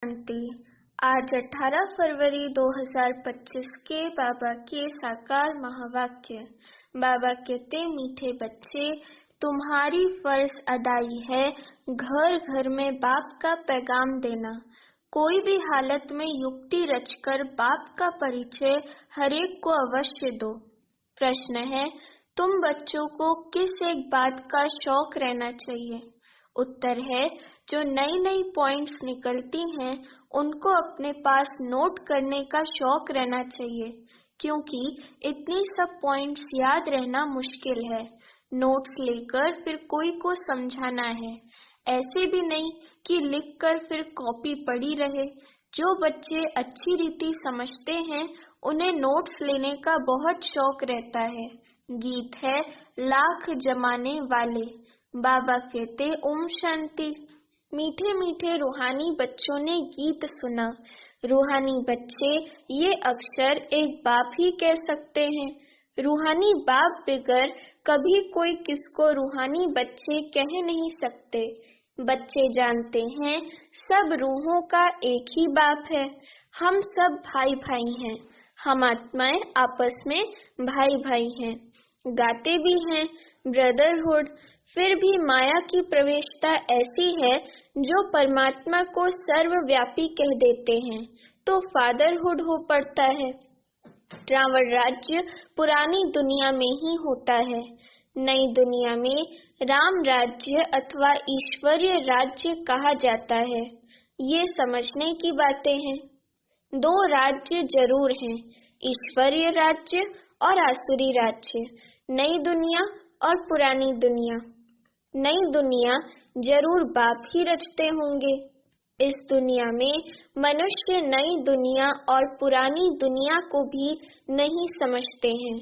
शांति। आज 18 फरवरी 2025 के बाबा के साकार महावाक्य। बाबा कहते, मीठे बच्चे, तुम्हारी फर्ज अदाई है घर घर में बाप का पैगाम देना। कोई भी हालत में युक्ति रचकर बाप का परिचय हरेक को अवश्य दो। प्रश्न है, तुम बच्चों को किस एक बात का शौक रहना चाहिए? उत्तर है, जो नई नई पॉइंट्स निकलती हैं उनको अपने पास नोट करने का शौक रहना चाहिए, क्योंकि इतनी सब पॉइंट्स याद रहना मुश्किल है। नोट्स लेकर फिर कोई को समझाना है, ऐसे भी नहीं कि लिखकर फिर कॉपी पड़ी रहे। जो बच्चे अच्छी रीति समझते हैं उन्हें नोट्स लेने का बहुत शौक रहता है। गीत है लाख जमाने वाले। बाबा कहते, ओम शांति। मीठे मीठे रूहानी बच्चों ने गीत सुना। रूहानी बच्चे ये अक्सर एक बाप ही कह सकते हैं। रूहानी बाप बिगर कभी कोई किसको रूहानी बच्चे कह नहीं सकते। बच्चे जानते हैं सब रूहों का एक ही बाप है। हम सब भाई भाई हैं। हम आत्माएं आपस में भाई भाई हैं। गाते भी हैं ब्रदरहुड। फिर भी माया की प्रवेशता ऐसी है जो परमात्मा को सर्वव्यापी कह देते हैं तो फादरहुड हो पड़ता है। रावण राज्य पुरानी दुनिया में ही होता है। नई दुनिया में राम राज्य अथवा ईश्वरीय राज्य कहा जाता है। ये समझने की बातें हैं। दो राज्य जरूर हैं, ईश्वरीय राज्य और आसुरी राज्य, नई दुनिया और पुरानी दुनिया। नई दुनिया जरूर बाप ही रचते होंगे। इस दुनिया में मनुष्य नई दुनिया और पुरानी दुनिया को भी नहीं समझते हैं,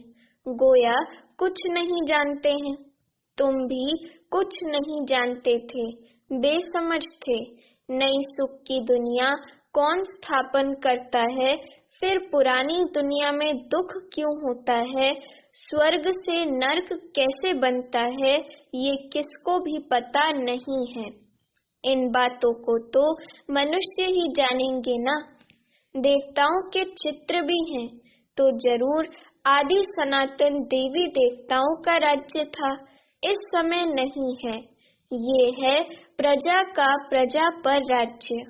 गोया कुछ नहीं जानते हैं। तुम भी कुछ नहीं जानते थे, बेसमझ थे। नई सुख की दुनिया कौन स्थापन करता है? फिर पुरानी दुनिया में दुख क्यों होता है? स्वर्ग से नर्क कैसे बनता है? ये किसको भी पता नहीं है। इन बातों को तो मनुष्य ही जानेंगे ना। देवताओं के चित्र भी हैं तो जरूर आदि सनातन देवी देवताओं का राज्य था। इस समय नहीं है। ये है प्रजा का प्रजा पर राज्य।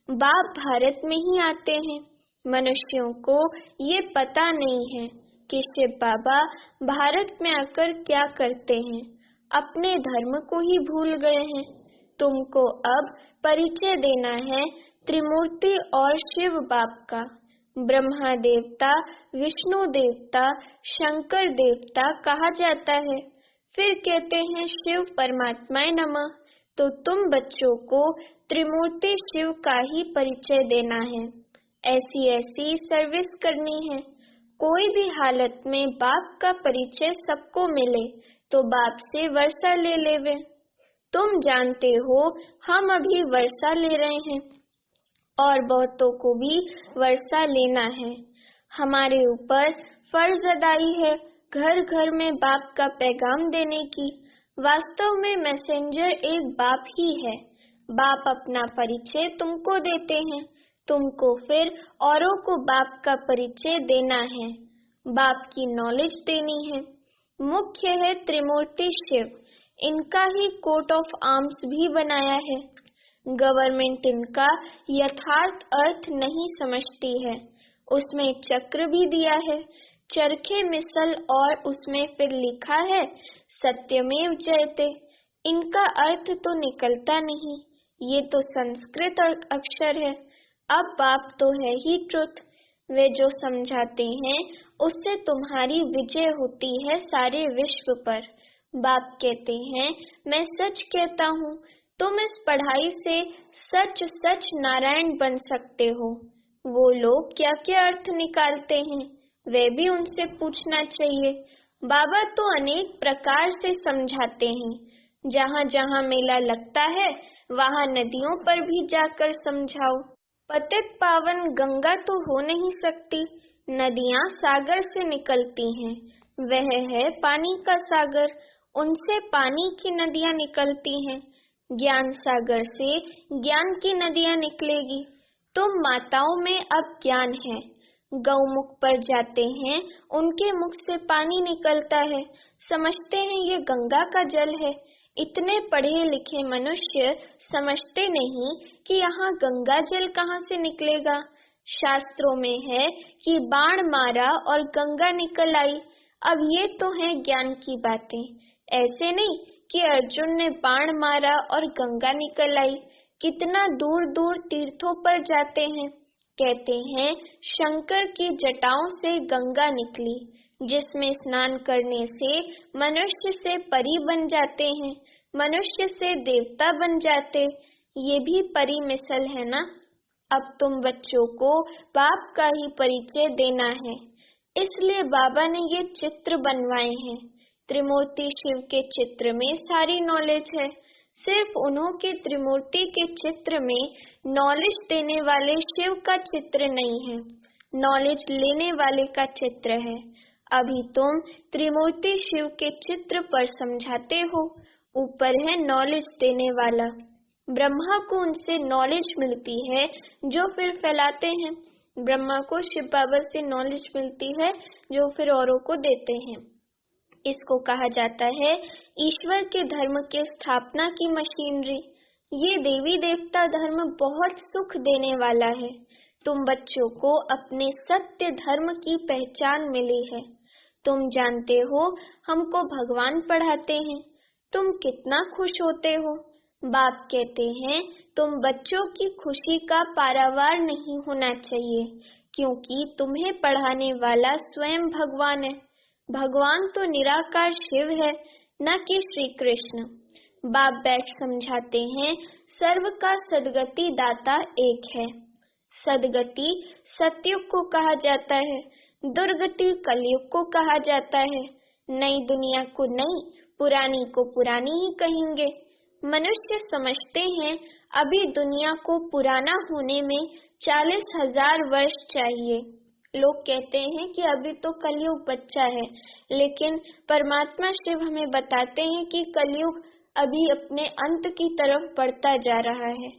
बाप भारत में ही आते हैं। मनुष्यों को ये पता नहीं है कि शिव बाबा भारत में आकर क्या करते हैं। अपने धर्म को ही भूल गए हैं। तुमको अब परिचय देना है त्रिमूर्ति और शिव बाप का। ब्रह्मा देवता, विष्णु देवता, शंकर देवता कहा जाता है। फिर कहते हैं शिव परमात्माए नमः। तो तुम बच्चों को त्रिमूर्ति शिव का ही परिचय देना है। ऐसी ऐसी सर्विस करनी है। कोई भी हालत में बाप का परिचय सबको मिले तो बाप से वर्षा ले लेवे। तुम जानते हो हम अभी वर्षा ले रहे हैं और बहुतों को भी वर्षा लेना है। हमारे ऊपर फर्ज अदाई है घर घर में बाप का पैगाम देने की। वास्तव में मैसेंजर एक बाप ही है। बाप अपना परिचय तुमको देते हैं, तुमको फिर औरों को बाप का परिचय देना है, बाप की नॉलेज देनी है। मुख्य है त्रिमूर्ति शिव। इनका ही कोट ऑफ आर्म्स भी बनाया है। गवर्नमेंट इनका यथार्थ अर्थ नहीं समझती है। उसमें एक चक्र भी दिया है, चरखे मिसल, और उसमें फिर लिखा है सत्यमेव जयते। इनका अर्थ तो निकलता नहीं। ये तो संस्कृत अक्षर है। अब बाप तो है ही ट्रुथ। वे जो समझाते हैं उससे तुम्हारी विजय होती है सारे विश्व पर। बाप कहते हैं मैं सच कहता हूँ, तुम इस पढ़ाई से सच सच नारायण बन सकते हो। वो लोग क्या क्या अर्थ निकालते हैं वे भी उनसे पूछना चाहिए। बाबा तो अनेक प्रकार से समझाते हैं। जहाँ जहाँ मेला लगता है वहाँ नदियों पर भी जाकर समझाओ। पतित पावन गंगा तो हो नहीं सकती। नदियाँ सागर से निकलती हैं। वह है पानी का सागर। उनसे पानी की नदियाँ निकलती हैं। ज्ञान सागर से ज्ञान की नदियाँ निकलेगी। तुम माताओं में अब ज्ञान है। गौमुख पर जाते हैं, उनके मुख से पानी निकलता है, समझते हैं ये गंगा का जल है। इतने पढ़े लिखे मनुष्य समझते नहीं कि यहाँ गंगा जल कहाँ से निकलेगा। शास्त्रों में है कि बाण मारा और गंगा निकल आई। अब ये तो है ज्ञान की बातें, ऐसे नहीं कि अर्जुन ने बाण मारा और गंगा निकल आई। कितना दूर दूर तीर्थों पर जाते हैं, कहते हैं शंकर की जटाओं से गंगा निकली, जिसमें स्नान करने से मनुष्य से परी बन जाते हैं, मनुष्य से देवता बन जाते। ये भी परी मिसल है ना। अब तुम बच्चों को बाप का ही परिचय देना है, इसलिए बाबा ने ये चित्र बनवाए हैं। त्रिमूर्ति शिव के चित्र में सारी नॉलेज है। सिर्फ उन्हों के त्रिमूर्ति के चित्र में नॉलेज देने वाले शिव का चित्र नहीं है, नॉलेज लेने वाले का चित्र है। अभी तुम त्रिमूर्ति शिव के चित्र पर समझाते हो, ऊपर है नॉलेज देने वाला। ब्रह्मा को उनसे नॉलेज मिलती है जो फिर फैलाते हैं, ब्रह्मा को शिव बाबा से नॉलेज मिलती है जो फिर औरों को देते हैं। इसको कहा जाता है ईश्वर के धर्म के स्थापना की मशीनरी। ये देवी देवता धर्म बहुत सुख देने वाला है। तुम बच्चों को अपने सत्य धर्म की पहचान मिली है। तुम जानते हो हमको भगवान पढ़ाते हैं, तुम कितना खुश होते हो। बाप कहते हैं तुम बच्चों की खुशी का पारावार नहीं होना चाहिए, क्योंकि तुम्हें पढ़ाने वाला स्वयं भगवान है। भगवान तो निराकार शिव है, न कि श्री कृष्ण। बाप बैठ समझाते हैं सर्व का सदगति दाता एक है। सदगति सतयुग को कहा जाता है, दुर्गति कलयुग को कहा जाता है। नई दुनिया को नई, पुरानी को पुरानी ही कहेंगे। मनुष्य समझते हैं अभी दुनिया को पुराना होने में 40,000 वर्ष चाहिए। लोग कहते हैं कि अभी तो कलयुग बच्चा है, लेकिन परमात्मा शिव हमें बताते हैं कि कलयुग अभी अपने अंत की तरफ बढ़ता जा रहा है।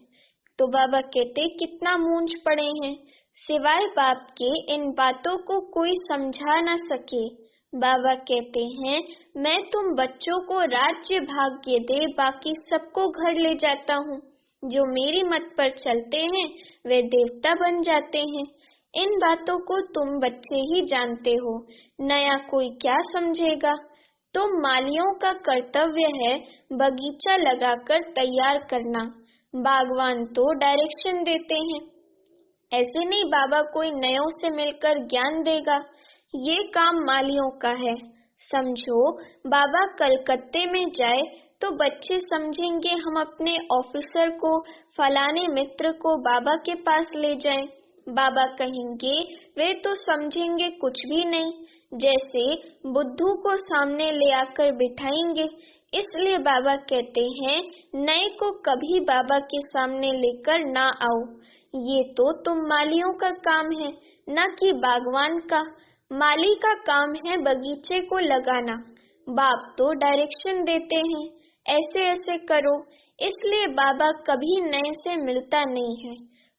तो बाबा कहते कितना मूंझ पड़े हैं, सिवाय बाप के इन बातों को कोई समझा न सके। बाबा कहते हैं मैं तुम बच्चों को राज्य भाग्य दे बाकी सबको घर ले जाता हूँ। जो मेरी मत पर चलते हैं वे देवता बन जाते हैं। इन बातों को तुम बच्चे ही जानते हो, नया कोई क्या समझेगा। तुम मालियों का कर्तव्य है बगीचा लगाकर तैयार करना, बागवान तो डायरेक्शन देते हैं। ऐसे नहीं बाबा कोई नयों से मिलकर ज्ञान देगा, ये काम मालियों का है। समझो बाबा कलकत्ते में जाए तो बच्चे समझेंगे हम अपने ऑफिसर को, फलाने मित्र को बाबा के पास ले जाएं। बाबा कहेंगे वे तो समझेंगे कुछ भी नहीं, जैसे बुद्धू को सामने ले आकर बिठाएंगे। इसलिए बाबा कहते हैं नए को कभी बाबा के सामने लेकर ना आओ। ये तो तुम मालियों का काम है, न कि बागवान का। माली का काम है बगीचे को लगाना, बाप तो डायरेक्शन देते हैं ऐसे ऐसे करो। इसलिए बाबा कभी नए से मिलता नहीं है,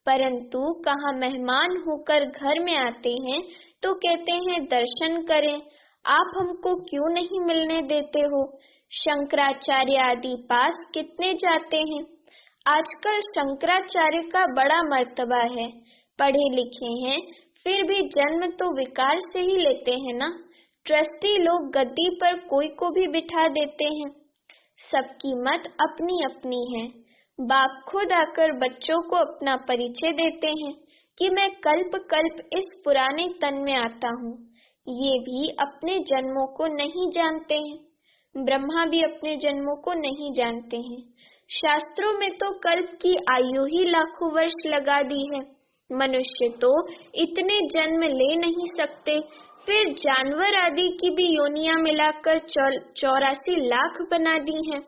परंतु कहाँ मेहमान होकर घर में आते हैं तो कहते हैं दर्शन करें, आप हमको क्यों नहीं मिलने देते हो। शंकराचार्य आदि पास कितने जाते हैं। आजकल शंकराचार्य का बड़ा मर्तबा है, पढ़े लिखे हैं फिर भी जन्म तो विकार से ही लेते हैं ना। ट्रस्टी लोग गद्दी पर कोई को भी बिठा देते हैं। सबकी मत अपनी अपनी है। बाप खुद आकर बच्चों को अपना परिचय देते हैं कि मैं कल्प कल्प इस पुराने तन में आता हूँ। ये भी अपने जन्मों को नहीं जानते हैं, ब्रह्मा भी अपने जन्मों को नहीं जानते हैं। शास्त्रों में तो कल्प की आयु ही लाखों वर्ष लगा दी है। मनुष्य तो इतने जन्म ले नहीं सकते, फिर जानवर आदि की भी योनियां मिलाकर 84 लाख बना दी हैं।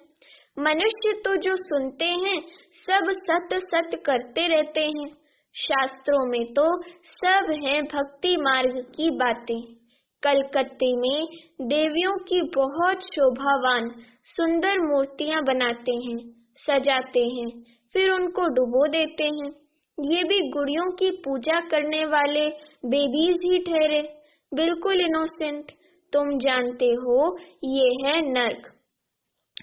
मनुष्य तो जो सुनते हैं सब सत्य सत्य करते रहते हैं। शास्त्रों में तो सब है भक्ति मार्ग की बातें। कलकत्ते में देवियों की बहुत शोभावान सुंदर मूर्तियां बनाते हैं, सजाते हैं, फिर उनको डुबो देते हैं। ये भी गुड़ियों की पूजा करने वाले बेबीज ही ठहरे, बिल्कुल इनोसेंट। तुम जानते हो ये है नर्क।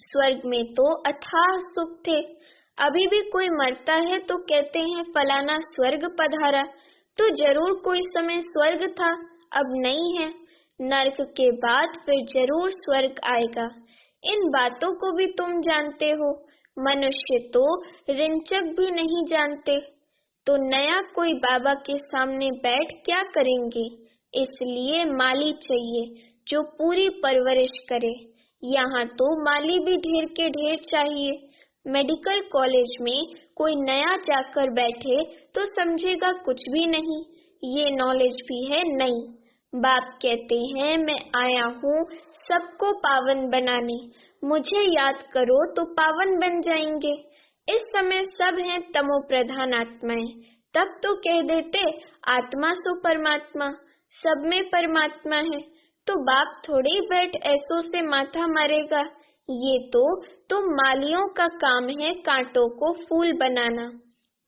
स्वर्ग में तो अथाह सुख थे। अभी भी कोई मरता है तो कहते हैं फलाना स्वर्ग पधारा, तो जरूर कोई समय स्वर्ग था, अब नहीं है। नर्क के बाद फिर जरूर स्वर्ग आएगा। इन बातों को भी तुम जानते हो, मनुष्य तो रिंचक भी नहीं जानते। तो नया कोई बाबा के सामने बैठ क्या करेंगे? इसलिए माली चाहिए जो पूरी परवरिश करे। यहाँ तो माली भी ढेर के ढेर चाहिए। मेडिकल कॉलेज में कोई नया जाकर बैठे तो समझेगा कुछ भी नहीं, ये नॉलेज भी है नहीं। बाप कहते हैं मैं आया हूँ सबको पावन बनाने, मुझे याद करो तो पावन बन जाएंगे। इस समय सब हैं तमो प्रधान आत्माएं, तब तो कह देते आत्मा सो परमात्मा, सब में परमात्मा है। तो बाप थोड़ी बैठ ऐसों से माथा मारेगा। ये तो मालियों का काम है कांटों को फूल बनाना।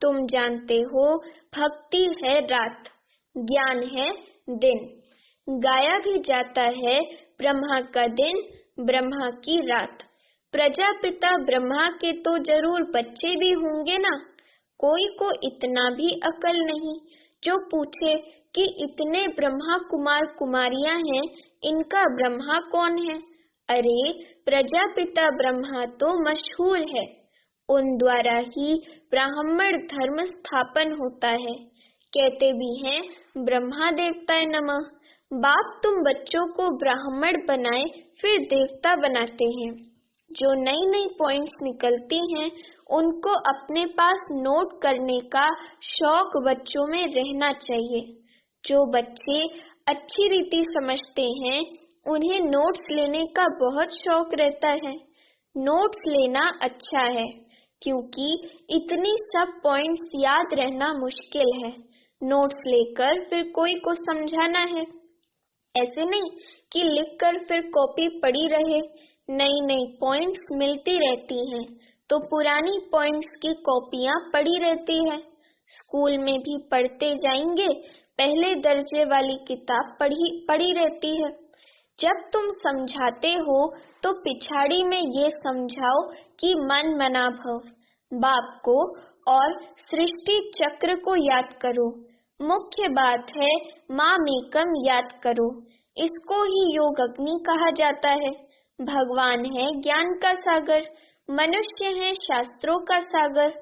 तुम जानते हो भक्ति है रात, ज्ञान है दिन। गाया भी जाता है ब्रह्मा का दिन, ब्रह्मा की रात। प्रजापिता ब्रह्मा के तो जरूर बच्चे भी होंगे ना। कोई को इतना भी अकल नहीं जो पूछे कि इतने ब्रह्मा कुमार कुमारियां हैं, इनका ब्रह्मा कौन है? अरे प्रजापिता ब्रह्मा तो मशहूर है, उन द्वारा ही ब्राह्मण धर्म स्थापन होता है। कहते भी हैं ब्रह्मा देवताय नमः। बाप तुम बच्चों को ब्राह्मण बनाए फिर देवता बनाते हैं। जो नई नई पॉइंट्स निकलती हैं उनको अपने पास नोट करने का शौक बच्चों में रहना चाहिए। जो बच्चे अच्छी रीति समझते हैं उन्हें नोट्स लेने का बहुत शौक रहता है। नोट्स लेना अच्छा है क्योंकि इतनी सब पॉइंट्स याद रहना मुश्किल है। नोट्स लेकर फिर कोई को समझाना है, ऐसे नहीं कि लिखकर फिर कॉपी पड़ी रहे। नई नई पॉइंट्स मिलती रहती हैं तो पुरानी पॉइंट्स की कॉपियां पड़ी रहती है। स्कूल में भी पढ़ते जाएंगे, पहले दर्जे वाली किताब पड़ी रहती है। जब तुम समझाते हो तो पिछाड़ी में ये समझाओ कि मन मना भव, बाप को और सृष्टि चक्र को याद करो। मुख्य बात है मामेकम याद करो। इसको ही योग अग्नि कहा जाता है। भगवान है ज्ञान का सागर, मनुष्य है शास्त्रों का सागर।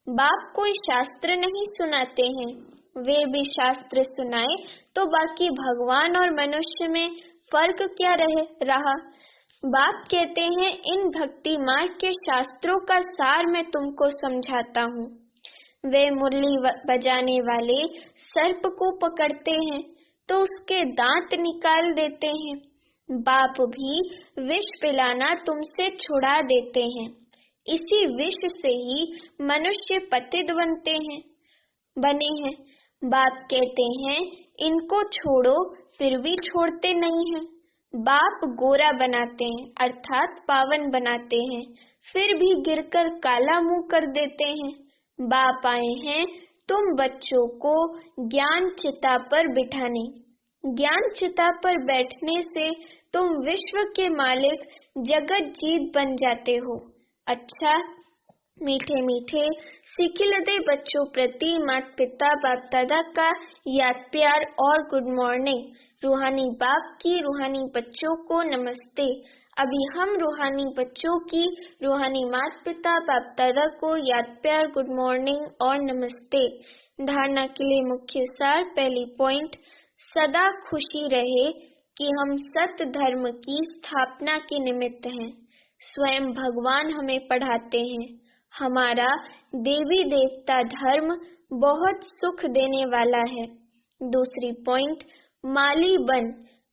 बाप कोई शास्त्र नहीं सुनाते हैं, वे भी शास्त्र सुनाए तो बाकी भगवान और मनुष्य में फर्क क्या रहा? बाप कहते हैं इन भक्ति मार्ग के शास्त्रों का सार मैं तुमको समझाता हूँ। वे मुरली बजाने वाले सर्प को पकड़ते हैं तो उसके दांत निकाल देते हैं। बाप भी विष पिलाना तुमसे छुड़ा देते हैं। इसी विष से ही मनुष्य पतित बने हैं। बाप कहते हैं इनको छोड़ो, फिर भी छोड़ते नहीं हैं। बाप गोरा बनाते हैं अर्थात पावन बनाते हैं, फिर भी गिरकर काला मुंह कर देते हैं। बाप आए हैं तुम बच्चों को ज्ञान चिता पर बिठाने। ज्ञान चिता पर बैठने से तुम विश्व के मालिक जगत जीत बन जाते हो। अच्छा मीठे मीठे सिखिलदे बच्चों प्रति माता पिता बाप दादा का याद प्यार और गुड मॉर्निंग। रूहानी बाप की रूहानी बच्चों को नमस्ते। अभी हम रूहानी बच्चों की रूहानी माता पिता बाप दादा को याद प्यार गुड मॉर्निंग और नमस्ते। धारणा के लिए मुख्य सार। पहली पॉइंट, सदा खुशी रहे कि हम सत्य धर्म की स्थापना के निमित्त हैं। स्वयं भगवान हमें पढ़ाते हैं। हमारा देवी देवता धर्म बहुत सुख देने वाला है। दूसरी पॉइंट, माली बन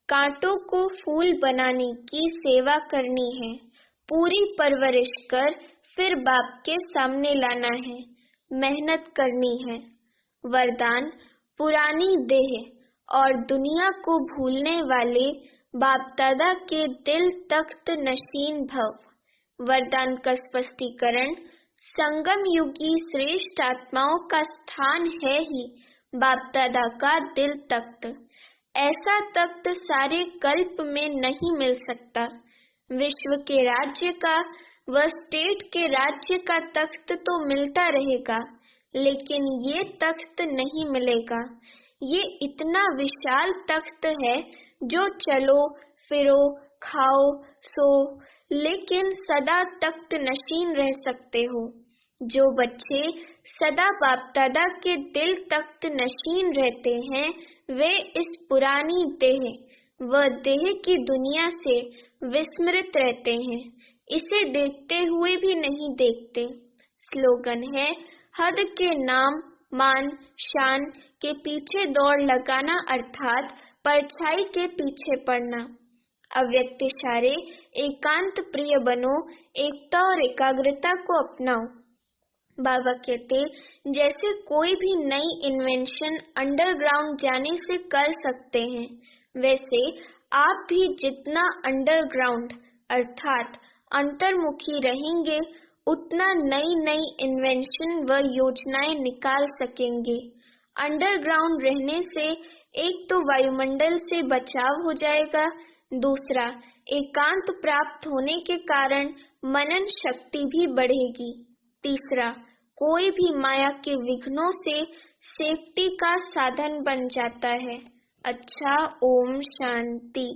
कांटों को फूल बनाने की सेवा करनी है। पूरी परवरिश कर फिर बाप के सामने लाना है, मेहनत करनी है। वरदान, पुरानी देह और दुनिया को भूलने वाले बाप दादा के दिल तख्त नशीन भव। वरदान का स्पष्टीकरण, संगम युगी श्रेष्ठ आत्माओं का स्थान है ही बाप दादा का दिल तख्त। ऐसा तख्त सारे कल्प में नहीं मिल सकता। विश्व के राज्य का व स्टेट के राज्य का तख्त तो मिलता रहेगा, लेकिन ये तख्त नहीं मिलेगा। ये इतना विशाल तख्त है जो चलो फिरो खाओ सो, लेकिन सदा तख्त नशीन रह सकते हो। जो बच्चे सदा बाप दादा के दिल तख्त नशीन रहते हैं, वे इस पुरानी देह व देह की दुनिया से विस्मृत रहते हैं, इसे देखते हुए भी नहीं देखते। स्लोगन है, हद के नाम मान शान के पीछे दौड़ लगाना, अर्थात परछाई के पीछे पड़ना। अव्यक्त इशारे, एकांत प्रिय बनो, एकता और एकाग्रता को अपनाओ। बाबा कहते, जैसे कोई भी नई इन्वेंशन अंडरग्राउंड जाने से कर सकते हैं, वैसे आप भी जितना अंडरग्राउंड अर्थात अंतर्मुखी रहेंगे, उतना नई नई इन्वेंशन व योजनाएं निकाल सकेंगे। अंडरग्राउंड रहने से एक तो वायुमंडल से बचाव हो जाएगा, दूसरा एकांत प्राप्त होने के कारण मनन शक्ति भी बढ़ेगी, तीसरा कोई भी माया के विघ्नों से सेफ्टी का साधन बन जाता है। अच्छा, ओम शांति।